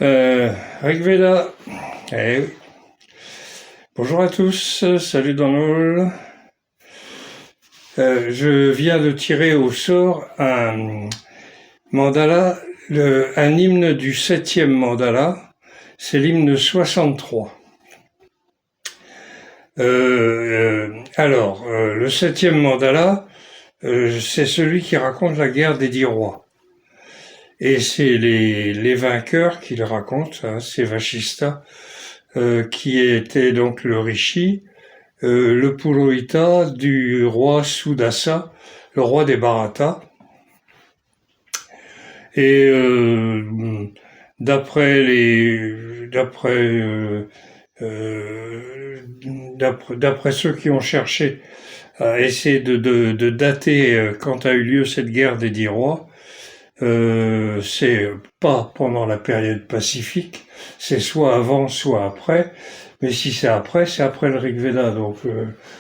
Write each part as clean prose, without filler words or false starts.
Rigveda. Eh oui. Bonjour à tous, salut dans le je viens de tirer au sort un mandala, un hymne du 7e mandala, c'est l'hymne 63. Le 7e mandala, c'est celui qui raconte la guerre des 10 rois. Et c'est les vainqueurs qui le racontent, hein, c'est Vashista, qui était donc le rishi, le Purohita du roi Sudasa, le roi des Bharata. Et d'après ceux qui ont cherché à essayer de dater quand a eu lieu cette guerre des 10 rois, c'est pas pendant la période pacifique, c'est soit avant, soit après. Mais si c'est après le Rig Veda, donc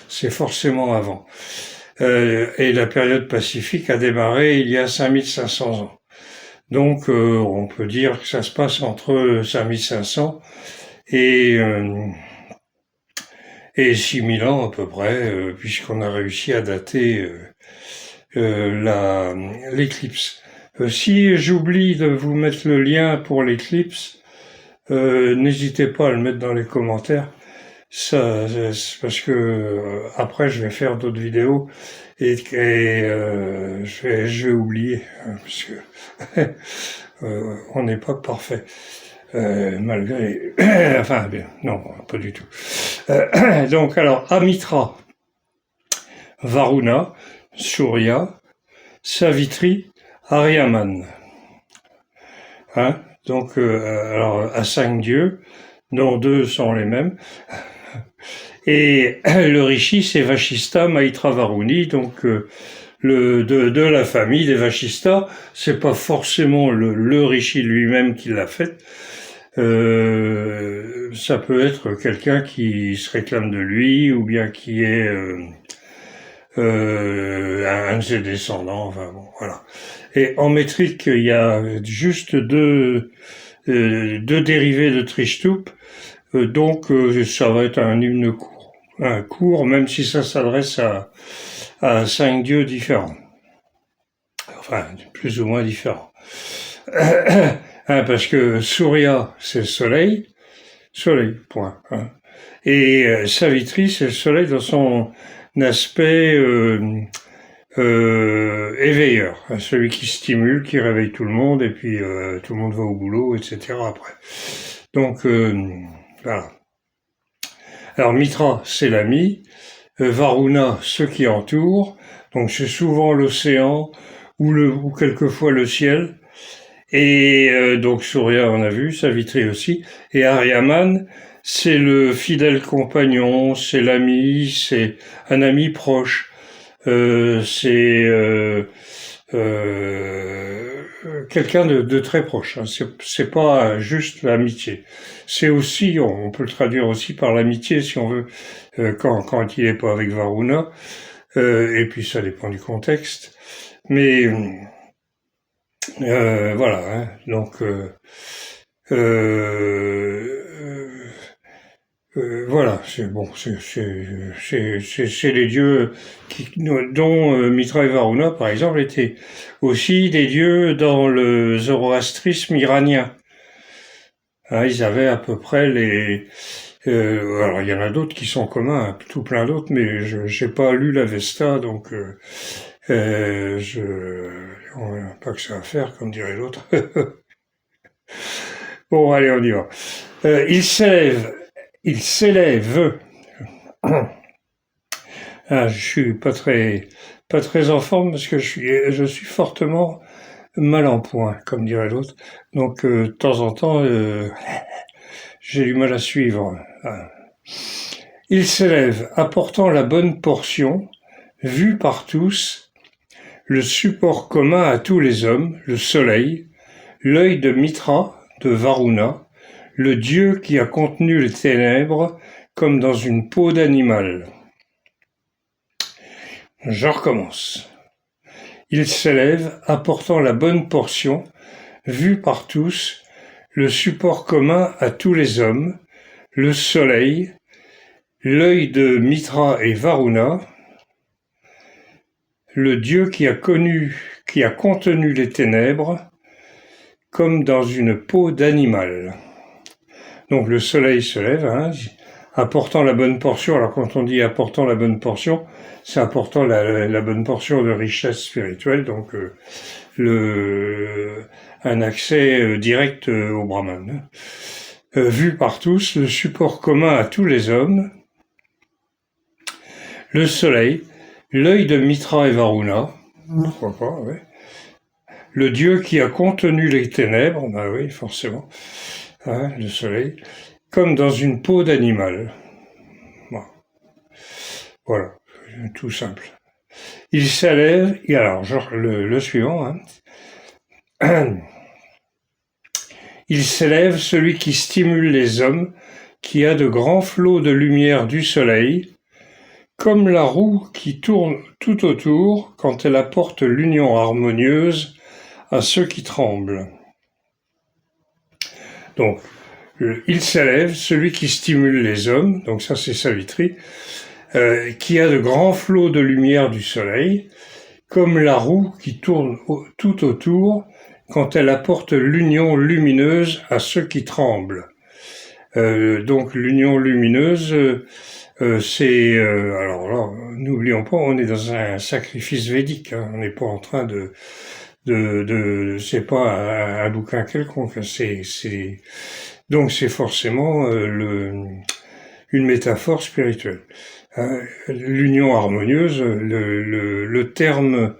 c'est forcément avant. Et la période pacifique a démarré il y a 5500 ans. Donc on peut dire que ça se passe entre 5500 et 6000 ans à peu près, puisqu'on a réussi à dater l'éclipse. Si j'oublie de vous mettre le lien pour l'éclipse, n'hésitez pas à le mettre dans les commentaires. Ça, c'est parce que après je vais faire d'autres vidéos et je vais oublier, hein, parce que on n'est pas parfait. Malgré, enfin, bien, non, pas du tout. Donc, alors, Amitra, Varuna, Surya, Savitri, Aryaman. Hein, donc, alors, à 5 dieux, dont 2 sont les mêmes. Et le rishi, c'est Vashista Maitra Varuni, donc de la famille des Vashista. C'est pas forcément le rishi lui-même qui l'a fait. Ça peut être quelqu'un qui se réclame de lui, ou bien qui est un de ses descendants. Enfin bon, voilà. Et en métrique, il y a juste deux dérivés de Trishtup, donc ça va être un hymne court. Un court, même si ça s'adresse à 5 dieux différents. Enfin, plus ou moins différents. Hein, parce que Surya, c'est le soleil, point. Hein. Et Savitri, c'est le soleil dans son aspect éveilleur, hein, celui qui stimule, qui réveille tout le monde, et puis tout le monde va au boulot, etc. après. Donc, voilà. Alors, Mitra, c'est l'ami, Varuna, ceux qui entourent, donc c'est souvent l'océan, ou quelquefois le ciel. Et donc Surya, on a vu, Savitri aussi. Et Aryaman, c'est le fidèle compagnon, c'est l'ami, c'est un ami proche. C'est quelqu'un de très proche. Hein. C'est pas juste l'amitié. C'est aussi, on peut le traduire aussi par l'amitié si on veut, quand il est pas avec Varuna. Et puis ça dépend du contexte. Mais voilà, hein, donc voilà, c'est bon, c'est les dieux dont Mitra et Varuna, par exemple, étaient aussi des dieux dans le zoroastrisme iranien. Hein, ils avaient à peu près les. Alors il y en a d'autres qui sont communs, hein, tout plein d'autres, mais j'ai pas lu l'Avesta, donc on n'a pas que ça à faire, comme dirait l'autre. Bon, allez, on y va. Il s'élève. Ah, je suis pas très en forme parce que je suis fortement mal en point, comme dirait l'autre. Donc, de temps en temps, j'ai du mal à suivre. Ah. Il s'élève, apportant la bonne portion, vue par tous, le support commun à tous les hommes, le soleil, l'œil de Mitra, de Varuna, le dieu qui a contenu les ténèbres comme dans une peau d'animal. Je recommence. Il s'élève, apportant la bonne portion, vue par tous, le support commun à tous les hommes, le soleil, l'œil de Mitra et Varuna, le Dieu qui a contenu les ténèbres, comme dans une peau d'animal. Donc le soleil se lève, apportant la bonne portion. Alors quand on dit apportant la bonne portion, c'est apportant la bonne portion de richesse spirituelle, donc un accès direct au Brahman. Vu par tous, le support commun à tous les hommes, le soleil, l'œil de Mitra et Varuna, pourquoi pas, ouais. Le Dieu qui a contenu les ténèbres, bah oui, forcément, le soleil, comme dans une peau d'animal. Bon. Voilà, tout simple. Il s'élève, et alors, genre, le suivant, Il s'élève celui qui stimule les hommes, qui a de grands flots de lumière du soleil, comme la roue qui tourne tout autour quand elle apporte l'union harmonieuse à ceux qui tremblent. Donc, il s'élève, celui qui stimule les hommes, donc ça c'est Savitri, qui a de grands flots de lumière du soleil, comme la roue qui tourne tout autour quand elle apporte l'union lumineuse à ceux qui tremblent. Donc l'union lumineuse, c'est... alors là, n'oublions pas, on est dans un sacrifice védique, on n'est pas en train de c'est pas un bouquin quelconque, donc c'est forcément une métaphore spirituelle. L'union harmonieuse, le terme,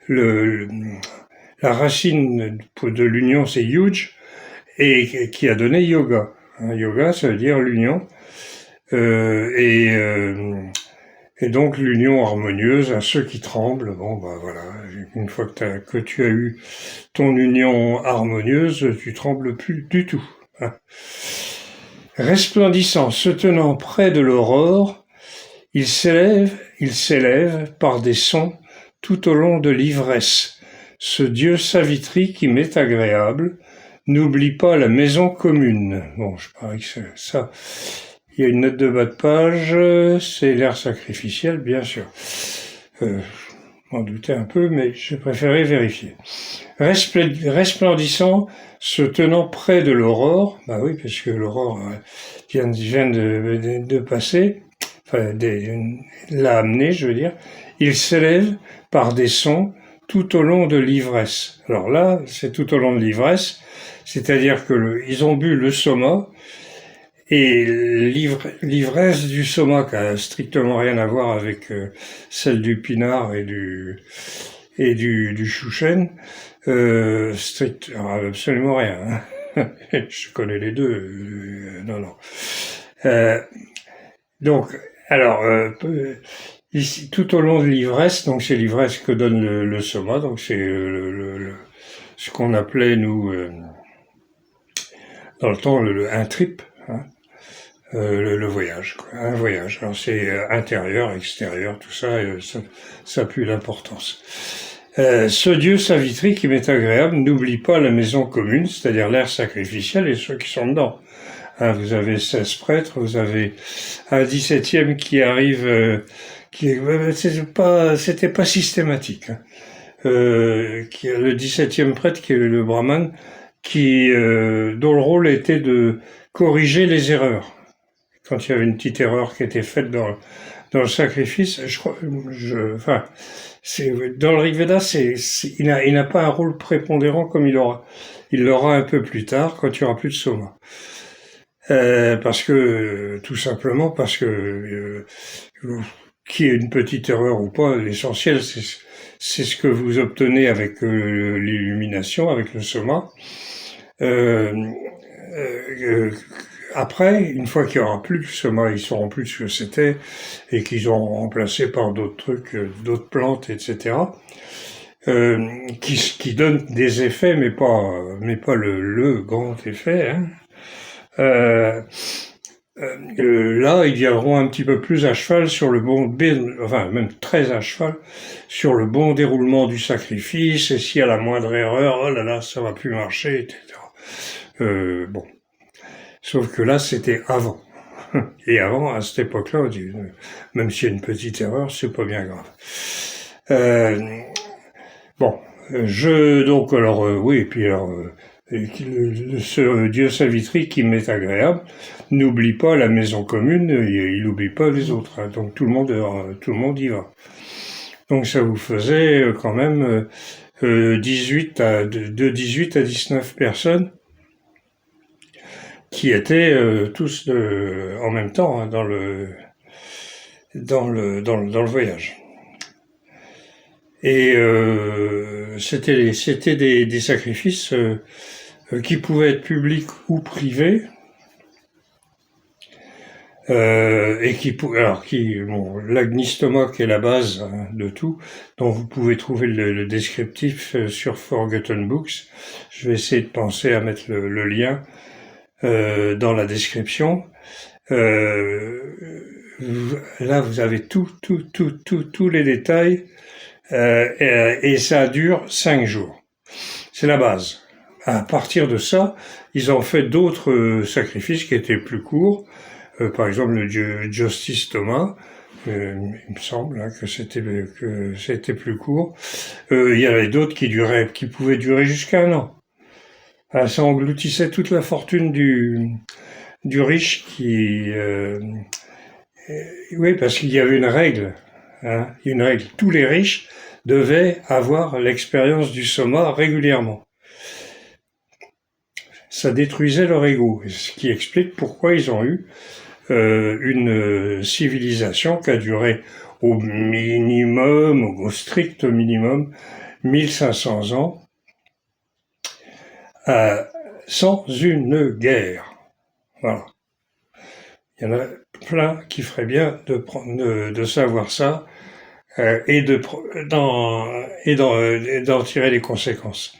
la racine de l'union, c'est yuj, et qui a donné yoga. Yoga, ça veut dire l'union, et donc l'union harmonieuse à ceux qui tremblent. Bon, bah voilà, une fois que tu as eu ton union harmonieuse, tu trembles plus du tout. Resplendissant, se tenant près de l'aurore, il s'élève par des sons tout au long de l'ivresse. Ce Dieu Savitri qui m'est agréable, n'oublie pas la maison commune. Bon, je parie que c'est ça. Il y a une note de bas de page, c'est l'air sacrificiel, bien sûr. Je m'en doutais un peu, mais j'ai préféré vérifier. Resplendissant, se tenant près de l'aurore, bah oui, parce que l'aurore vient de passer, enfin, l'a amené, je veux dire, il s'élève par des sons tout au long de l'ivresse. Alors là, c'est tout au long de l'ivresse, c'est-à-dire que ils ont bu le soma, et l'ivresse du soma, qui a strictement rien à voir avec celle du pinard et du chouchen, absolument rien. Je connais les deux. Non. Donc, alors, ici, tout au long de l'ivresse, donc c'est l'ivresse que donne le soma, donc c'est ce qu'on appelait nous dans le temps un trip. Le voyage, quoi. Un voyage. Alors c'est intérieur, extérieur, tout ça, ça a plus d'importance. Ce Dieu Savitri qui m'est agréable n'oublie pas la maison commune, c'est-à-dire l'air sacrificiel et ceux qui sont dedans. Vous avez 16 prêtres, vous avez un 17e qui arrive, c'était pas systématique. Qui est le 17e prêtre qui est le brahman, dont le rôle était de corriger les erreurs. Quand il y avait une petite erreur qui était faite dans le sacrifice, je crois, dans le Rig Veda, il n'a pas un rôle prépondérant comme il l'aura un peu plus tard quand il y aura plus de soma. Tout simplement parce que qu'il y ait une petite erreur ou pas, l'essentiel c'est ce que vous obtenez avec l'illumination, avec le soma. Après, une fois qu'il y aura plus de soma, ils sauront plus ce que c'était et qu'ils auront remplacé par d'autres trucs, d'autres plantes, etc. Qui donnent des effets, mais pas le grand effet. Là, ils viendront un petit peu plus à cheval sur le même très à cheval sur le bon déroulement du sacrifice. Et s'il y a la moindre erreur, oh là là, ça va plus marcher, etc. Bon. Sauf que là, c'était avant. Et avant, à cette époque-là, on dit, même s'il y a une petite erreur, c'est pas bien grave. Bon, donc alors oui, et puis alors ce Dieu Savitri qui m'est agréable n'oublie pas la maison commune, il n'oublie pas les autres, hein, donc tout le monde y va. Donc ça vous faisait quand même 18 à 19 personnes qui étaient tous en même temps, hein, dans le voyage. Et c'était des sacrifices qui pouvaient être publics ou privés, et l'agnistoma qui est la base, hein, de tout, dont vous pouvez trouver le descriptif sur Forgotten Books. Je vais essayer de penser à mettre le lien dans la description. Là, vous avez tous les détails, et ça dure 5 jours. C'est la base. À partir de ça, ils ont fait d'autres sacrifices qui étaient plus courts. Par exemple, le dieu Justice Thomas, il me semble, hein, que c'était plus court. Il y avait d'autres qui pouvaient durer jusqu'à 1 an. Ça engloutissait toute la fortune du riche oui, parce qu'il y avait une règle, hein, Tous les riches devaient avoir l'expérience du soma régulièrement. Ça détruisait leur ego, ce qui explique pourquoi ils ont eu une civilisation qui a duré au strict minimum, 1500 ans, sans une guerre. Voilà. Il y en a plein qui feraient bien de savoir ça, et d'en tirer les conséquences.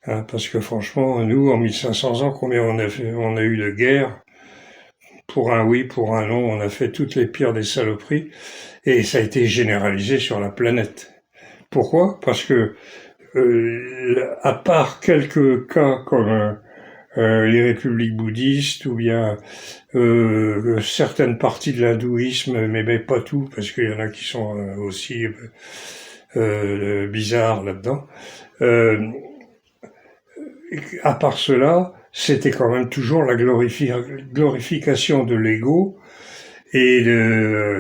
Hein, parce que franchement, nous, en 1500 ans, combien on a eu de guerres? Pour un oui, pour un non, on a fait toutes les pires des saloperies, et ça a été généralisé sur la planète. Pourquoi? Parce que, à part quelques cas comme les républiques bouddhistes, ou bien certaines parties de l'hindouisme, mais pas tout, parce qu'il y en a qui sont aussi bizarres là-dedans. À part cela, c'était quand même toujours la glorification de l'ego, et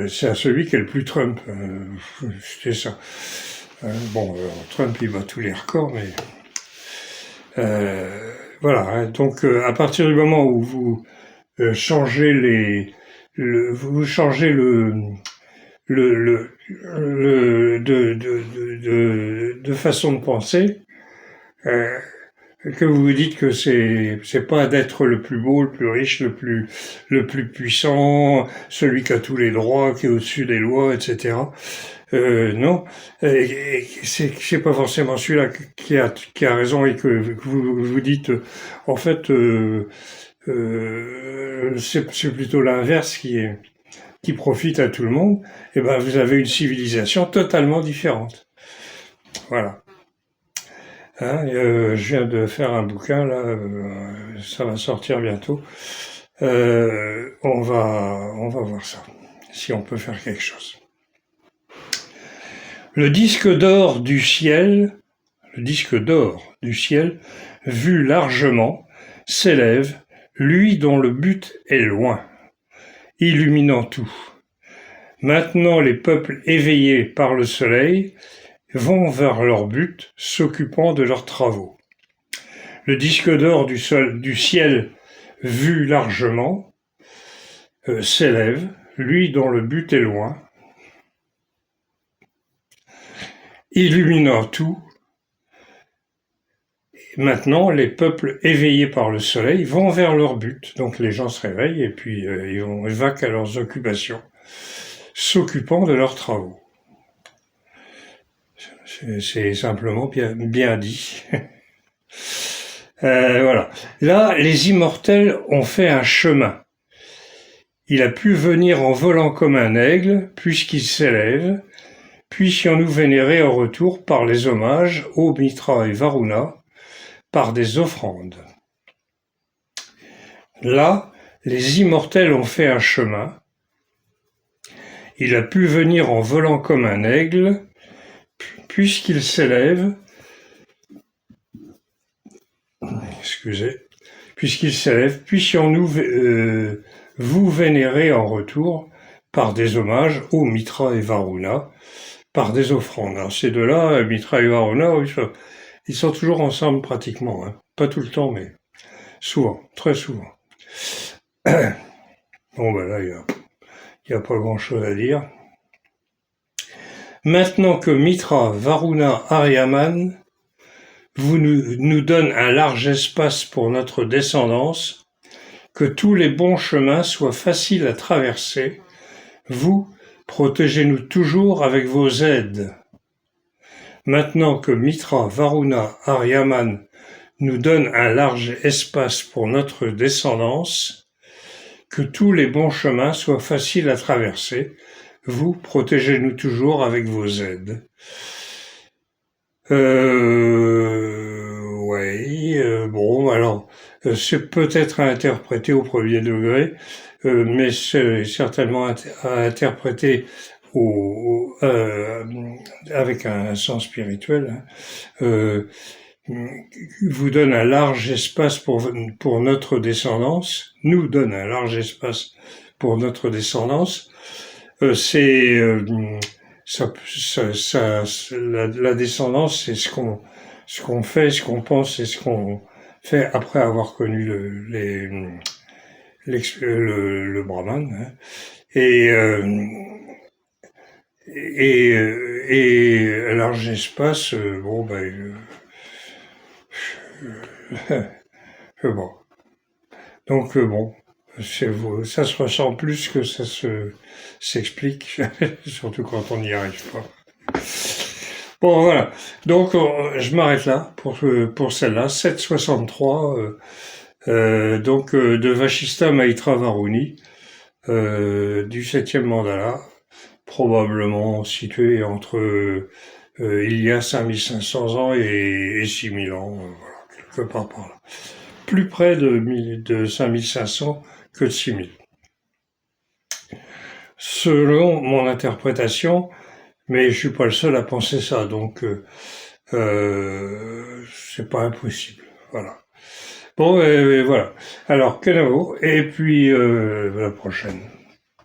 c'est à celui qui est le plus Trump. C'était ça. Trump, il bat tous les records, mais voilà. Hein, donc, à partir du moment où vous changez vous changez de façon de penser, que vous vous dites que c'est pas d'être le plus beau, le plus riche, le plus puissant, celui qui a tous les droits, qui est au-dessus des lois, etc. Non, c'est pas forcément celui-là qui a raison, et que vous dites en fait c'est plutôt l'inverse qui profite à tout le monde. Et ben vous avez une civilisation totalement différente. Voilà. Hein, je viens de faire un bouquin là, ça va sortir bientôt. On va voir ça, si on peut faire quelque chose. Le disque d'or du ciel, vu largement, s'élève, lui dont le but est loin, illuminant tout. Maintenant les peuples éveillés par le soleil vont vers leur but, s'occupant de leurs travaux. Le disque d'or du ciel, vu largement, s'élève, lui dont le but est loin, illuminant tout. Maintenant, les peuples éveillés par le soleil vont vers leur but. Donc les gens se réveillent et puis ils vaquent à leurs occupations, s'occupant de leurs travaux. C'est simplement bien dit. Voilà. Là, les immortels ont fait un chemin. Il a pu venir en volant comme un aigle, puisqu'il s'élève. Puissions-nous vénérer en retour par les hommages, ô Mitra et Varuna, par des offrandes. Là, les immortels ont fait un chemin. Il a pu venir en volant comme un aigle, puisqu'il s'élève, puissions-nous vous vénérer en retour par des hommages aux Mitra et Varuna, par des offrandes. Alors ces deux-là, Mitra et Varuna, ils sont toujours ensemble pratiquement, hein. Pas tout le temps, mais souvent, très souvent. Bon, ben là, il n'y a pas grand-chose à dire. Maintenant que Mitra, Varuna, Aryaman nous donne un large espace pour notre descendance, que tous les bons chemins soient faciles à traverser, vous, protégez-nous toujours avec vos aides. Maintenant que Mitra, Varuna, Aryaman nous donnent un large espace pour notre descendance, que tous les bons chemins soient faciles à traverser, vous, protégez-nous toujours avec vos aides. Bon, alors, c'est peut-être à interpréter au premier degré, mais c'est certainement à interpréter avec un sens spirituel. Vous donne un large espace pour notre descendance, nous donne un large espace pour notre descendance. La descendance, c'est ce qu'on fait, ce qu'on pense et ce qu'on fait après avoir connu le brahman, hein. Et un large espace, bon. Bon. Donc bon, ça se ressent plus que ça s'explique, surtout quand on n'y arrive pas. Bon, voilà. Donc je m'arrête là pour celle-là, 763, de Vashista Maitra Varuni, du 7e mandala, probablement situé entre il y a 5500 ans et 6000 ans, voilà, quelque part par là. Plus près de 5500 que de 6000. Selon mon interprétation, mais je suis pas le seul à penser ça, donc c'est pas impossible. Voilà. Bon, voilà. Alors, Kenavo, et puis la prochaine.